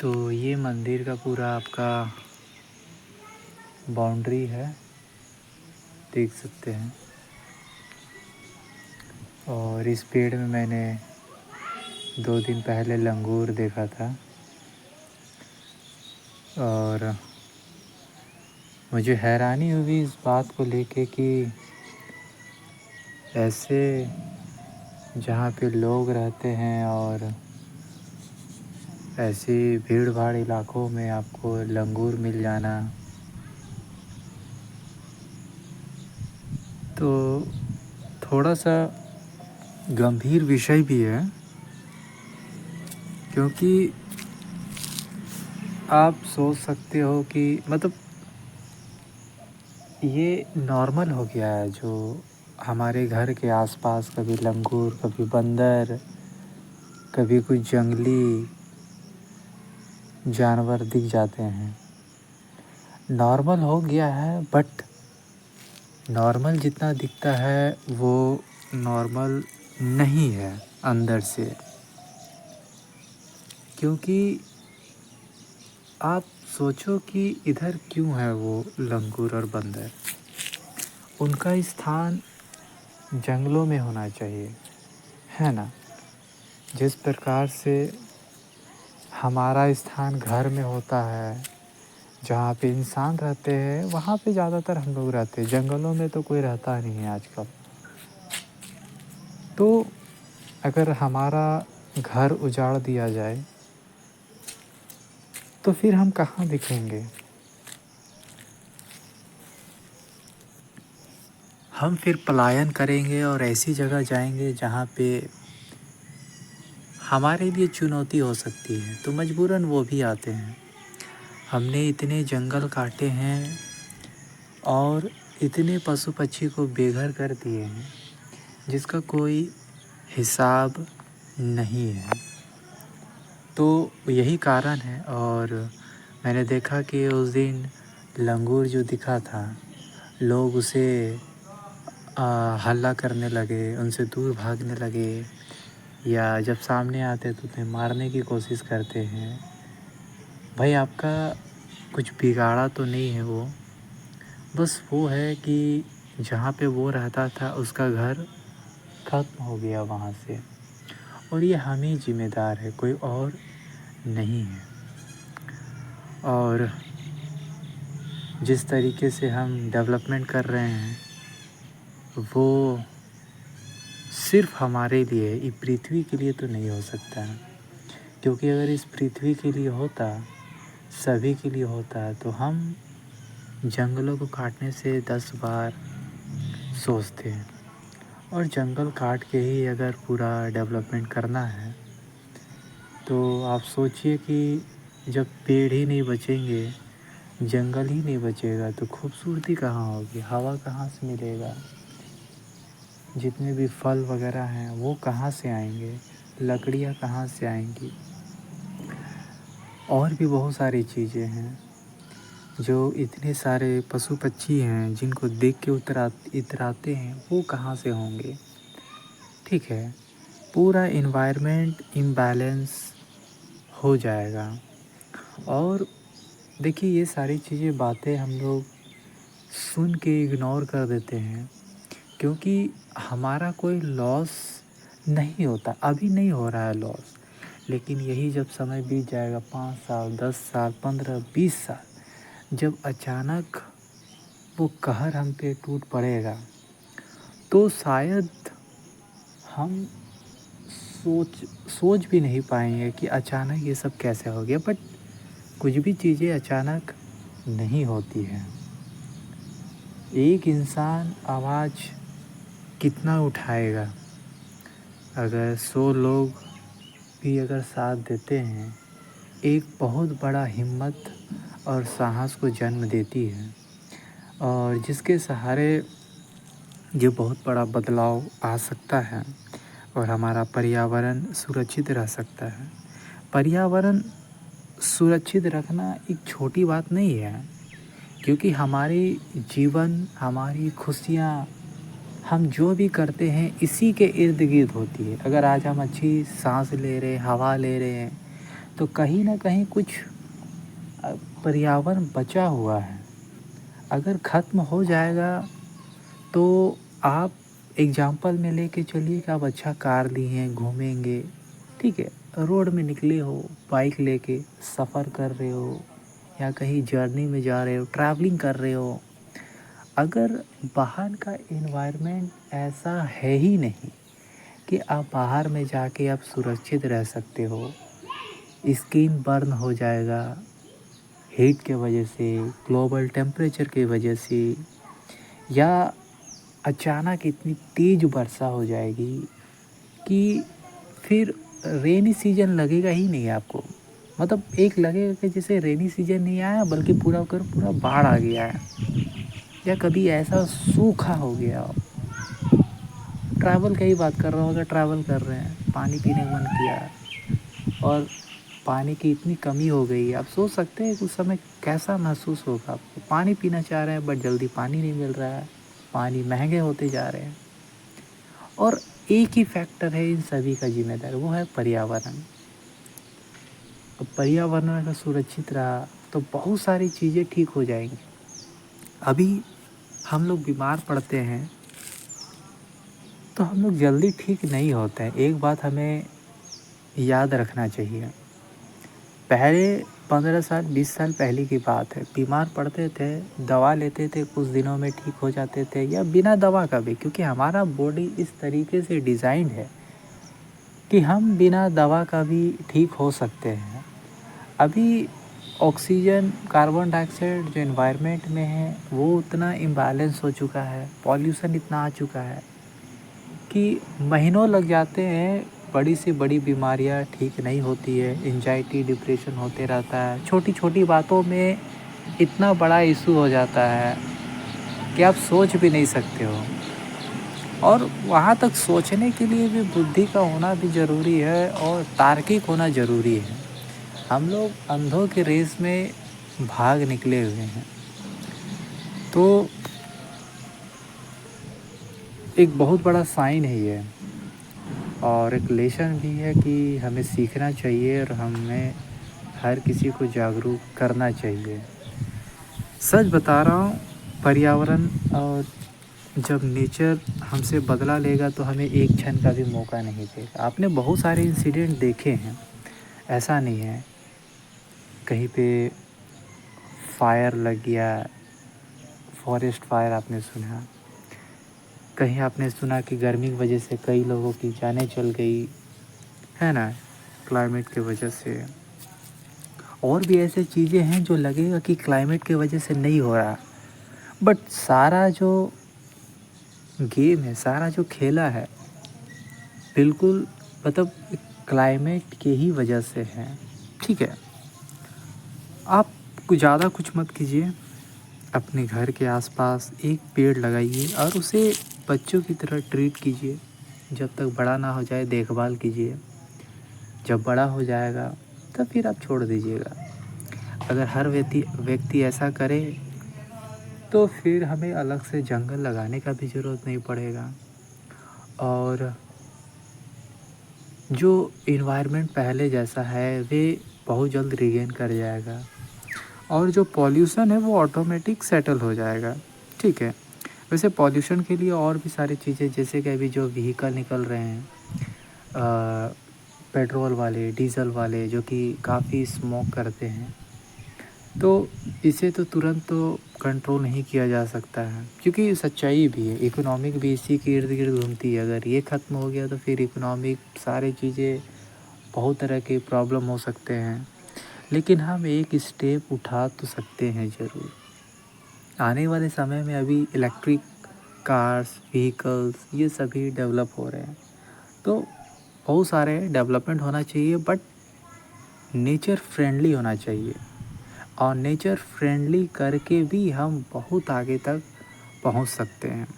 तो ये मंदिर का पूरा आपका बाउंड्री है, देख सकते हैं। और इस पेड़ में मैंने 2 दिन पहले लंगूर देखा था। और मुझे हैरानी हुई इस बात को लेके कि ऐसे जहाँ पे लोग रहते हैं और ऐसी भीड़ भाड़ इलाकों में आपको लंगूर मिल जाना, तो थोड़ा सा गंभीर विषय भी है। क्योंकि आप सोच सकते हो कि मतलब ये नॉर्मल हो गया है, जो हमारे घर के आसपास कभी लंगूर, कभी बंदर, कभी कुछ जंगली जानवर दिख जाते हैं। नॉर्मल हो गया है, बट नॉर्मल जितना दिखता है वो नॉर्मल नहीं है अंदर से। क्योंकि आप सोचो कि इधर क्यों है वो लंगूर और बंदर। उनका स्थान जंगलों में होना चाहिए, है ना। जिस प्रकार से हमारा स्थान घर में होता है, जहाँ पे इंसान रहते हैं वहाँ पे ज़्यादातर हम लोग रहते हैं। जंगलों में तो कोई रहता नहीं है आजकल। तो अगर हमारा घर उजाड़ दिया जाए तो फिर हम कहाँ दिखेंगे। हम फिर पलायन करेंगे और ऐसी जगह जाएंगे जहाँ पे हमारे लिए चुनौती हो सकती है, तो मजबूरन वो भी आते हैं। हमने इतने जंगल काटे हैं और इतने पशु पक्षी को बेघर कर दिए हैं जिसका कोई हिसाब नहीं है। तो यही कारण है। और मैंने देखा कि उस दिन लंगूर जो दिखा था, लोग उसे हल्ला करने लगे, उनसे दूर भागने लगे, या जब सामने आते तो उन्हें मारने की कोशिश करते हैं। भाई आपका कुछ बिगाड़ा तो नहीं है वो, बस वो है कि जहाँ पे वो रहता था उसका घर ख़त्म हो गया वहाँ से। और ये हम ही जिम्मेदार है, कोई और नहीं है। और जिस तरीके से हम डेवलपमेंट कर रहे हैं वो सिर्फ हमारे लिए, इस पृथ्वी के लिए तो नहीं हो सकता है। क्योंकि अगर इस पृथ्वी के लिए होता, सभी के लिए होता है, तो हम जंगलों को काटने से 10 बार सोचते हैं। और जंगल काट के ही अगर पूरा डेवलपमेंट करना है तो आप सोचिए कि जब पेड़ ही नहीं बचेंगे, जंगल ही नहीं बचेगा, तो खूबसूरती कहाँ होगी, हवा कहाँ से मिलेगा, जितने भी फल वगैरह हैं वो कहाँ से आएंगे, लकड़ियाँ कहाँ से आएंगी। और भी बहुत सारी चीज़ें हैं। जो इतने सारे पशु पक्षी हैं जिनको देख के इतराते हैं, वो कहाँ से होंगे। ठीक है, पूरा इन्वायरमेंट इम्बैलेंस हो जाएगा। और देखिए, ये सारी चीज़ें बातें हम लोग सुन के इग्नोर कर देते हैं, क्योंकि हमारा कोई लॉस नहीं होता, अभी नहीं हो रहा है लॉस। लेकिन यही जब समय बीत जाएगा, 5 साल, 10 साल, 15, 20 साल, जब अचानक वो कहर हम पे टूट पड़ेगा, तो शायद हम सोच भी नहीं पाएंगे कि अचानक ये सब कैसे हो गया। बट कुछ भी चीज़ें अचानक नहीं होती हैं। एक इंसान आवाज़ कितना उठाएगा, अगर 100 लोग भी अगर साथ देते हैं, एक बहुत बड़ा हिम्मत और साहस को जन्म देती है। और जिसके सहारे ये बहुत बड़ा बदलाव आ सकता है और हमारा पर्यावरण सुरक्षित रह सकता है। पर्यावरण सुरक्षित रखना एक छोटी बात नहीं है, क्योंकि हमारी जीवन, हमारी खुशियाँ, हम जो भी करते हैं इसी के इर्द गिर्द होती है। अगर आज हम अच्छी सांस ले रहे हैं, हवा ले रहे हैं, तो कहीं न कहीं कुछ अ, पर्यावरण बचा हुआ है। अगर ख़त्म हो जाएगा तो आप एग्ज़ाम्पल में लेके चलिए कि आप अच्छा कार लिए हैं, घूमेंगे, ठीक है? रोड में निकले हो, बाइक लेके सफ़र कर रहे हो या कहीं जर्नी में जा रहे हो, ट्रैवलिंग कर रहे हो। अगर बाहर का एनवायरनमेंट ऐसा है ही नहीं कि आप बाहर में जाके आप सुरक्षित रह सकते हो, स्किन बर्न हो जाएगा हीट के वजह से, ग्लोबल टेम्परेचर की वजह से, या अचानक इतनी तेज़ वर्षा हो जाएगी कि फिर रेनी सीजन लगेगा ही नहीं आपको। मतलब एक लगेगा कि जैसे रेनी सीजन नहीं आया बल्कि पूरा कर पूरा बाढ़ आ गया है, या कभी ऐसा सूखा हो गया हो। ट्रैवल की ही बात कर रहा हूँ, अगर ट्रैवल कर रहे हैं, पानी पीने का मन किया और पानी की इतनी कमी हो गई है, आप सोच सकते हैं कि उस समय कैसा महसूस होगा आपको। पानी पीना चाह रहे हैं बट जल्दी पानी नहीं मिल रहा है, पानी महँगे होते जा रहे हैं। और एक ही फैक्टर है इन सभी का ज़िम्मेदार, वो है पर्यावरण। अब पर्यावरण अगर सुरक्षित रहा तो बहुत सारी चीज़ें ठीक हो जाएँगी। अभी हम लोग बीमार पड़ते हैं तो हम लोग जल्दी ठीक नहीं होते हैं। एक बात हमें याद रखना चाहिए, पहले 15 साल 20 साल पहले की बात है, बीमार पड़ते थे, दवा लेते थे, कुछ दिनों में ठीक हो जाते थे, या बिना दवा का भी, क्योंकि हमारा बॉडी इस तरीके से डिज़ाइंड है कि हम बिना दवा का भी ठीक हो सकते हैं। अभी ऑक्सीजन, कार्बन डाइऑक्साइड जो एनवायरनमेंट में है वो उतना इम्बैलेंस हो चुका है, पॉल्यूशन इतना आ चुका है कि महीनों लग जाते हैं, बड़ी से बड़ी बीमारियां ठीक नहीं होती है, एंजाइटी डिप्रेशन होते रहता है, छोटी छोटी बातों में इतना बड़ा इशू हो जाता है कि आप सोच भी नहीं सकते हो। और वहाँ तक सोचने के लिए भी बुद्धि का होना भी ज़रूरी है और तार्किक होना ज़रूरी है। हम लोग अंधों के रेस में भाग निकले हुए हैं। तो एक बहुत बड़ा साइन है ये, और एक लेसन भी है कि हमें सीखना चाहिए और हमें हर किसी को जागरूक करना चाहिए। सच बता रहा हूँ, पर्यावरण और जब नेचर हमसे बदला लेगा तो हमें एक क्षण का भी मौका नहीं देगा। आपने बहुत सारे इंसिडेंट देखे हैं, ऐसा नहीं है। कहीं पे फायर लग गया, फॉरेस्ट फायर आपने सुना, कहीं आपने सुना कि गर्मी की वजह से कई लोगों की जानें चल गई, है ना? क्लाइमेट की वजह से। और भी ऐसे चीज़ें हैं जो लगेगा कि क्लाइमेट की वजह से नहीं हो रहा, बट सारा जो गेम है, सारा जो खेला है, बिल्कुल मतलब क्लाइमेट की ही वजह से है, ठीक है? आप कुछ ज़्यादा कुछ मत कीजिए, अपने घर के आसपास एक पेड़ लगाइए और उसे बच्चों की तरह ट्रीट कीजिए। जब तक बड़ा ना हो जाए देखभाल कीजिए, जब बड़ा हो जाएगा तब फिर आप छोड़ दीजिएगा। अगर हर व्यक्ति व्यक्ति ऐसा करे तो फिर हमें अलग से जंगल लगाने का भी ज़रूरत नहीं पड़ेगा, और जो इन्वायरमेंट पहले जैसा है वे बहुत जल्द रीगेन कर जाएगा, और जो पॉल्यूशन है वो ऑटोमेटिक सेटल हो जाएगा, ठीक है? वैसे पॉल्यूशन के लिए और भी सारी चीज़ें, जैसे कि अभी जो व्हीकल निकल रहे हैं, पेट्रोल वाले, डीज़ल वाले, जो कि काफ़ी स्मोक करते हैं, तो इसे तो तुरंत तो कंट्रोल नहीं किया जा सकता है, क्योंकि सच्चाई भी है, इकोनॉमिक भी इसी के इर्द गिर्द घूमती है। अगर ये ख़त्म हो गया तो फिर इकोनॉमिक सारी चीज़ें, बहुत तरह के प्रॉब्लम हो सकते हैं। लेकिन हम एक स्टेप उठा तो सकते हैं ज़रूर। आने वाले समय में अभी इलेक्ट्रिक कार्स, व्हीकल्स, ये सभी डेवलप हो रहे हैं, तो बहुत सारे डेवलपमेंट होना चाहिए, बट नेचर फ्रेंडली होना चाहिए, और नेचर फ्रेंडली करके भी हम बहुत आगे तक पहुंच सकते हैं।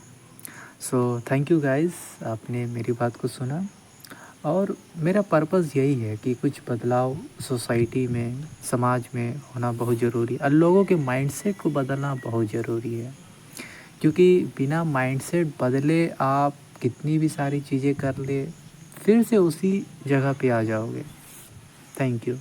सो थैंक यू गाइस, आपने मेरी बात को सुना, और मेरा पर्पस यही है कि कुछ बदलाव सोसाइटी में, समाज में होना बहुत ज़रूरी है, और लोगों के माइंडसेट को बदलना बहुत ज़रूरी है, क्योंकि बिना माइंडसेट बदले आप कितनी भी सारी चीज़ें कर ले, फिर से उसी जगह पे आ जाओगे। Thank you.